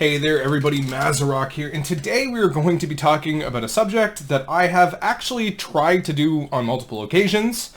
Hey there everybody, Mazarok here, and today we are going to be talking about a subject that I have actually tried to do on multiple occasions.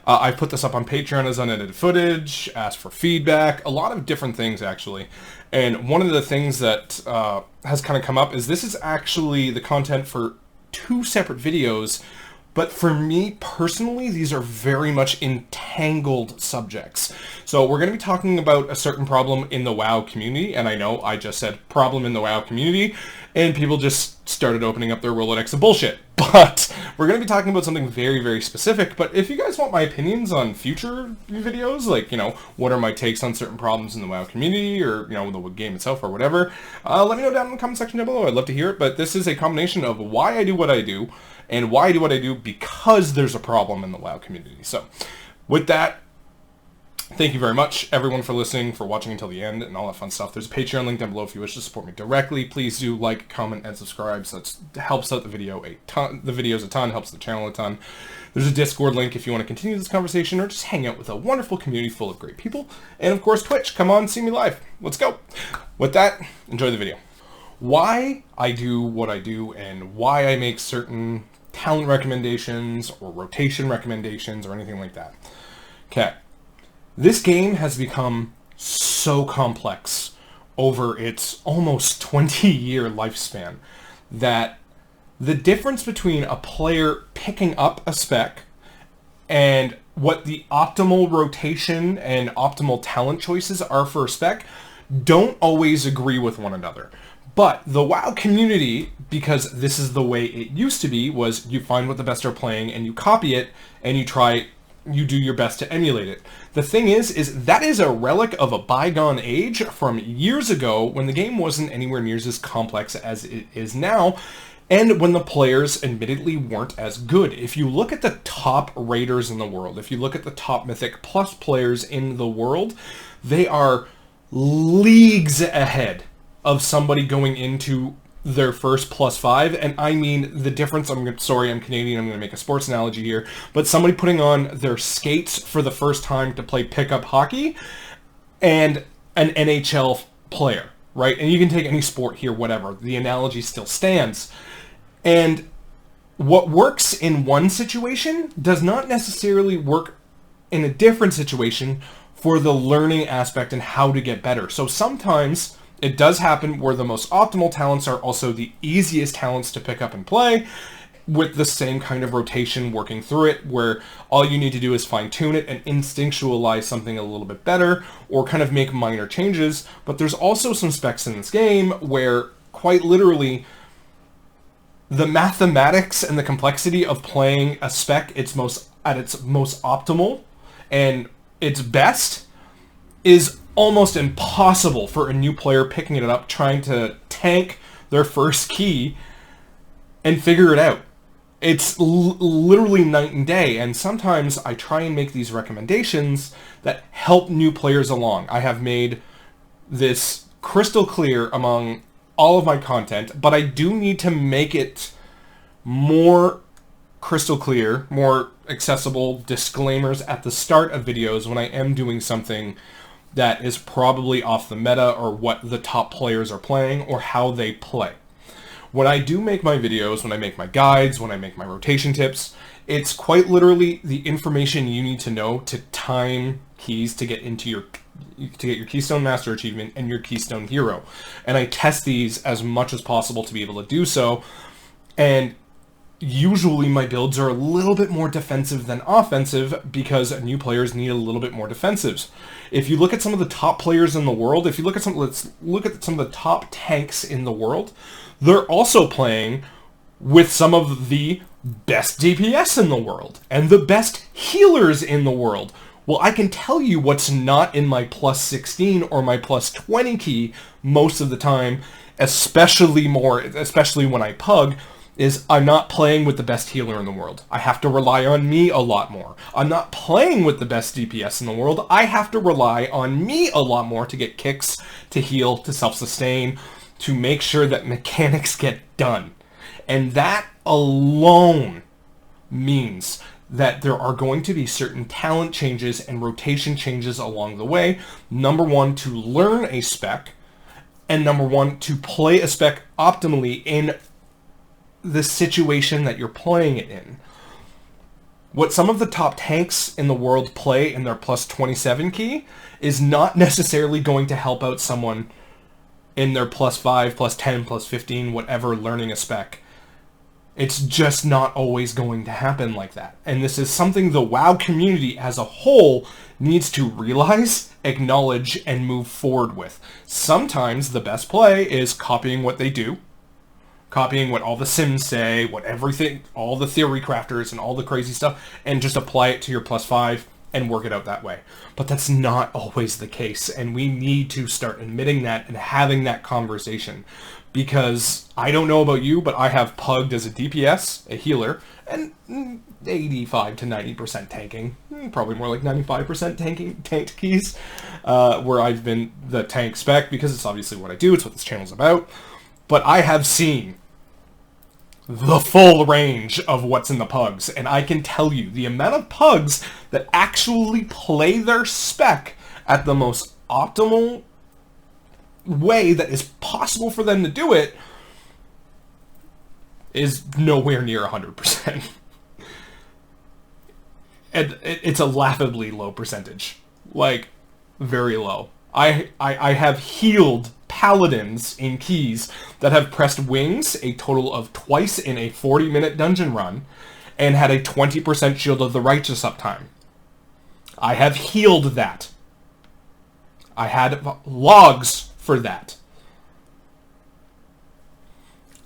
I put this up on Patreon as unedited footage, asked for feedback, a lot of different things actually. And one of the things that has kind of come up is this is actually the content for two separate videos, but for me personally, these are very much entangled subjects. So we're going to be talking about a certain problem in the WoW community, and I know I just said problem in the WoW community, and people just started opening up their Rolodex of bullshit. But we're going to be talking about something very, very specific. But if you guys want my opinions on future videos, like, you know, what are my takes on certain problems in the WoW community, or, you know, the game itself, or whatever, let me know down in the comment section down below. I'd love to hear it. But this is a combination of why I do what I do, and why I do what I do because there's a problem in the WoW community. So, with that, thank you very much, everyone, for listening, for watching until the end, and all that fun stuff. There's a Patreon link down below if you wish to support me directly. Please do like, comment, and subscribe. So that helps out the video a ton. The videos a ton, helps the channel a ton. There's a Discord link if you want to continue this conversation or just hang out with a wonderful community full of great people. And of course, Twitch. Come on, see me live. Let's go. With that, enjoy the video. Why I do what I do and why I make certain talent recommendations or rotation recommendations or anything like that. Okay. This game has become so complex over its almost 20-year lifespan that the difference between a player picking up a spec and what the optimal rotation and optimal talent choices are for a spec don't always agree with one another. But the WoW community, because this is the way it used to be, was you find what the best are playing and you copy it and you do your best to emulate it. The thing is that is a relic of a bygone age from years ago when the game wasn't anywhere near as complex as it is now, and when the players admittedly weren't as good. If you look at the top raiders in the world, if you look at the top Mythic Plus players in the world, they are leagues ahead of somebody going into their first +5, and I mean the difference. Sorry, I'm Canadian, I'm going to make a sports analogy here, but somebody putting on their skates for the first time to play pickup hockey and an NHL player, right? And you can take any sport here, whatever. The analogy still stands. And what works in one situation does not necessarily work in a different situation for the learning aspect and how to get better. So sometimes it does happen where the most optimal talents are also the easiest talents to pick up and play, with the same kind of rotation working through it, where all you need to do is fine-tune it and instinctualize something a little bit better, or kind of make minor changes. But there's also some specs in this game where, quite literally, the mathematics and the complexity of playing a spec at its most optimal and its best is almost impossible for a new player picking it up, trying to tank their first key and figure it out. It's literally night and day, and sometimes I try and make these recommendations that help new players along. I have made this crystal clear among all of my content, but I do need to make it more crystal clear, more accessible, disclaimers at the start of videos when I am doing something that is probably off the meta or what the top players are playing or how they play. When I do make my videos, when I make my guides, when I make my rotation tips, it's quite literally the information you need to know to time keys to get your Keystone Master achievement and your Keystone Hero. And I test these as much as possible to be able to do so. And usually my builds are a little bit more defensive than offensive because new players need a little bit more defensives. If you look at some of the top players in the world, let's look at some of the top tanks in the world, they're also playing with some of the best DPS in the world and the best healers in the world. Well, I can tell you what's not in my +16 or my +20 key most of the time, especially when I pug, is I'm not playing with the best healer in the world. I have to rely on me a lot more. I'm not playing with the best DPS in the world. I have to rely on me a lot more to get kicks, to heal, to self-sustain, to make sure that mechanics get done. And that alone means that there are going to be certain talent changes and rotation changes along the way. Number one, to learn a spec, And number one, to play a spec optimally in the situation that you're playing it in. What some of the top tanks in the world play in their plus 27 key is not necessarily going to help out someone in their plus 5, plus 10, plus 15, whatever, learning a spec. It's just not always going to happen like that. And this is something the WoW community as a whole needs to realize, acknowledge, and move forward with. Sometimes the best play is copying what they do, copying what all the sims say, what everything, all the theory crafters and all the crazy stuff, and just apply it to your plus 5 and work it out that way. But that's not always the case, and we need to start admitting that and having that conversation. Because I don't know about you, but I have pugged as a DPS, a healer, and 85 to 90% tanking. Probably more like 95% tanked keys, where I've been the tank spec, because it's obviously what I do, it's what this channel's about. But I have seen the full range of what's in the pugs, and I can tell you, the amount of pugs that actually play their spec at the most optimal way that is possible for them to do it is nowhere near 100%. And it's a laughably low percentage. Like, very low. I have healed paladins in keys that have pressed wings a total of twice in a 40-minute dungeon run and had a 20% Shield of the Righteous uptime. I have healed that. I had logs for that.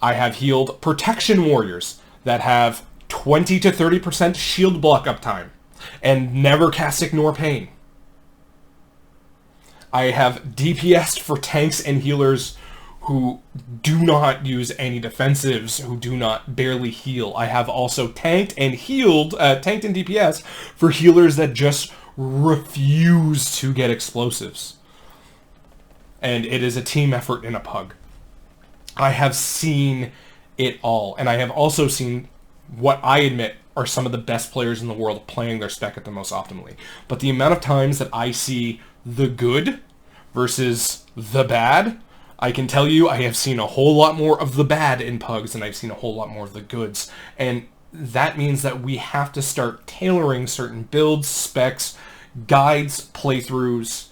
I have healed protection warriors that have 20 to 30% shield block uptime and never cast Ignore Pain. I have DPS'd for tanks and healers who do not use any defensives, who do not barely heal. I have also tanked and healed, tanked and DPS for healers that just refuse to get explosives. And it is a team effort in a pug. I have seen it all. And I have also seen what I admit are some of the best players in the world playing their spec at the most optimally. But the amount of times that I see the good versus the bad, I can tell you I have seen a whole lot more of the bad in pugs than I've seen a whole lot more of the goods. And that means that we have to start tailoring certain builds, specs, guides, playthroughs,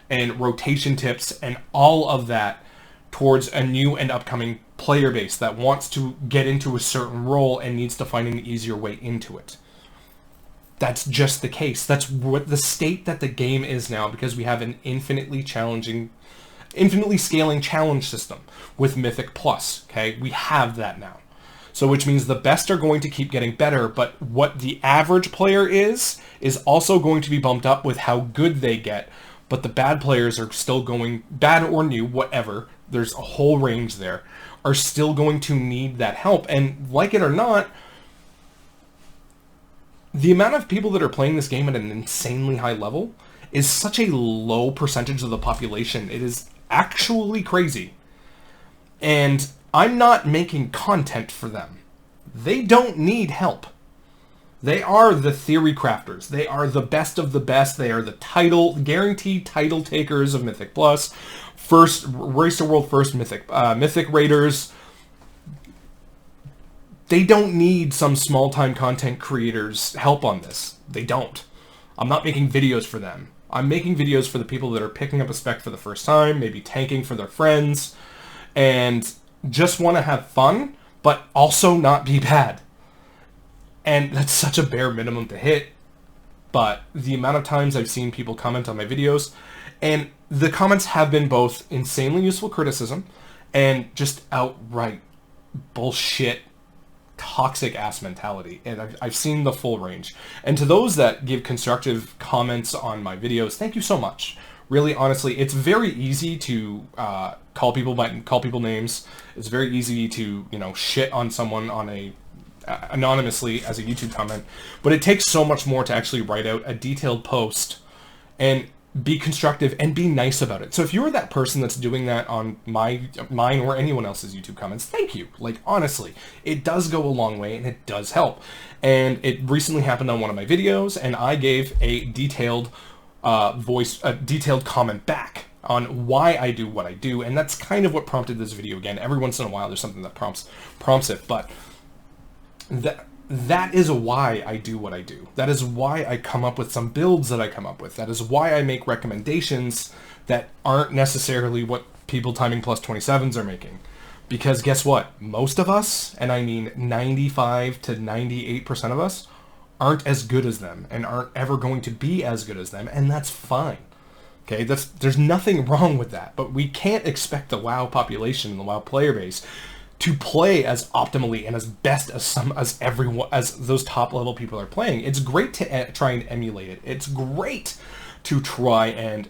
and rotation tips, and all of that towards a new and upcoming player base that wants to get into a certain role and needs to find an easier way into it. That's just the case. That's what the state that the game is now, because we have an infinitely scaling challenge system with Mythic Plus, okay? We have that now. So which means the best are going to keep getting better, but what the average player is also going to be bumped up with how good they get. But the bad players are still going, bad or new, whatever, there's a whole range there, are still going to need that help. And like it or not, the amount of people that are playing this game at an insanely high level is such a low percentage of the population. It is actually crazy. And I'm not making content for them. They don't need help. They are the theory crafters. They are the best of the best. They are the guaranteed title takers of Mythic Plus. First, Race to World First Mythic Raiders. They don't need some small-time content creators' help on this. They don't. I'm not making videos for them. I'm making videos for the people that are picking up a spec for the first time, maybe tanking for their friends, and just want to have fun, but also not be bad. And that's such a bare minimum to hit, but the amount of times I've seen people comment on my videos, and the comments have been both insanely useful criticism and just outright bullshit, toxic ass mentality. And I've seen the full range. And to those that give constructive comments on my videos, thank you so much. Really, honestly, it's very easy to call people names. It's very easy to, shit on someone on anonymously as a YouTube comment, but it takes so much more to actually write out a detailed post and be constructive and be nice about it. So if you're that person that's doing that on mine or anyone else's YouTube comments, thank you. Like, honestly, it does go a long way and it does help. And it recently happened on one of my videos, and I gave a detailed comment back. on why I do what I do, and that's kind of what prompted this video. Again, every once in a while there's something that prompts it, but that is why I do what I do. That is why I come up with some builds that I come up with. That is why I make recommendations that aren't necessarily what people timing plus 27s are making. Because guess what? Most of us, and I mean 95 to 98% of us, aren't as good as them and aren't ever going to be as good as them, and that's fine. Okay, there's nothing wrong with that, but we can't expect the WoW population and the WoW player base to play as optimally and as best as those top level people are playing. It's great to try and emulate it. It's great to try and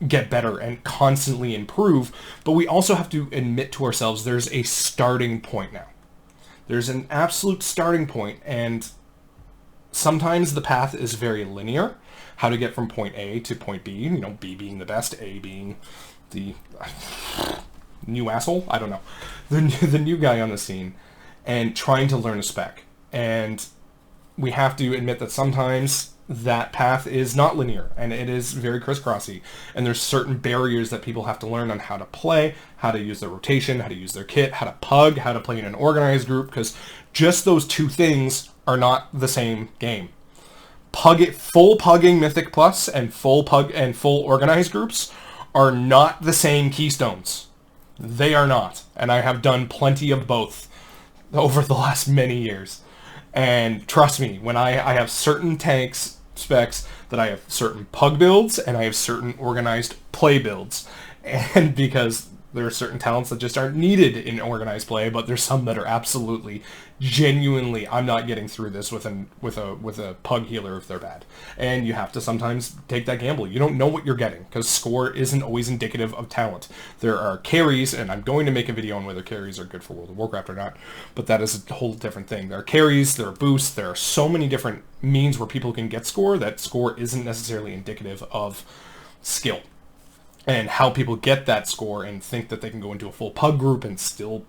get better and constantly improve, but we also have to admit to ourselves there's a starting point now. There's an absolute starting point, and sometimes the path is very linear. How to get from point A to point B, you know, B being the best, A being the new asshole, I don't know, the new guy on the scene, and trying to learn a spec. And we have to admit that sometimes that path is not linear, and it is very crisscrossy, and there's certain barriers that people have to learn on how to play, how to use their rotation, how to use their kit, how to pug, how to play in an organized group, because just those two things are not the same game. Full pugging Mythic Plus and full organized groups are not the same keystones. They are not, and I have done plenty of both over the last many years. And trust me, when I have certain tanks specs that I have certain pug builds and I have certain organized play builds, and because there are certain talents that just aren't needed in organized play, but there's some that are absolutely, genuinely, I'm not getting through this with a pug healer if they're bad. And you have to sometimes take that gamble. You don't know what you're getting, because score isn't always indicative of talent. There are carries, and I'm going to make a video on whether carries are good for World of Warcraft or not, but that is a whole different thing. There are carries, there are boosts, there are so many different means where people can get score that score isn't necessarily indicative of skill. And how people get that score and think that they can go into a full pug group and still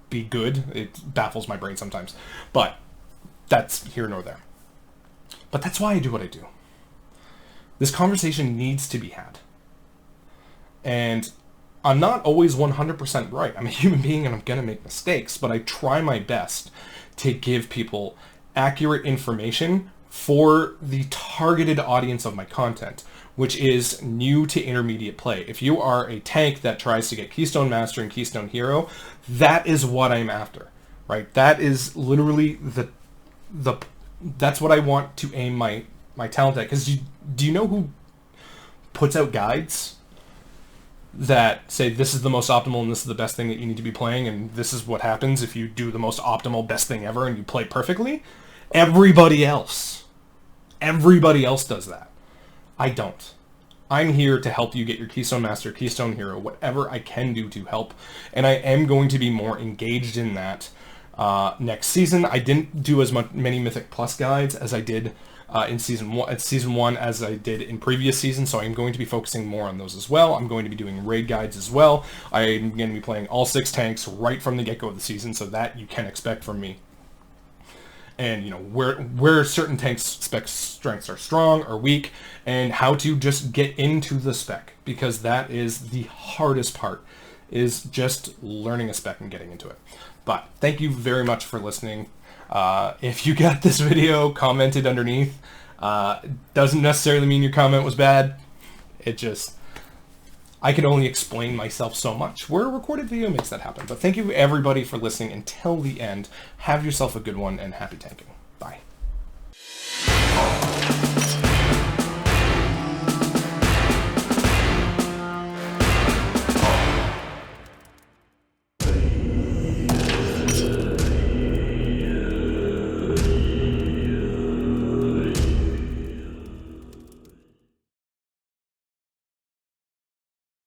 be good, it baffles my brain sometimes. But that's here nor there. But that's why I do what I do. This conversation needs to be had. And I'm not always 100% right. I'm a human being and I'm going to make mistakes, but I try my best to give people accurate information for the targeted audience of my content, which is new to intermediate play. If you are a tank that tries to get Keystone Master and Keystone Hero, that is what I'm after, right? That is literally that's what I want to aim my talent at. Because do you know who puts out guides that say this is the most optimal and this is the best thing that you need to be playing, and this is what happens if you do the most optimal best thing ever and you play perfectly? Everybody else does that. I don't. I'm here to help you get your Keystone Master, Keystone Hero, whatever I can do to help, and I am going to be more engaged in that next season. I didn't do as many Mythic Plus guides as I did in season one as I did in previous seasons, so I'm going to be focusing more on those as well. I'm going to be doing raid guides as well. I'm going to be playing all 6 tanks right from the get-go of the season, so that you can expect from me. And, you know, where certain tanks' spec strengths are strong or weak, and how to just get into the spec, because that is the hardest part, is just learning a spec and getting into it. But thank you very much for listening. If you got this video, commented underneath. Doesn't necessarily mean your comment was bad. It just, I can only explain myself so much. Where a recorded video makes that happen. But thank you everybody for listening until the end. Have yourself a good one, and happy tanking.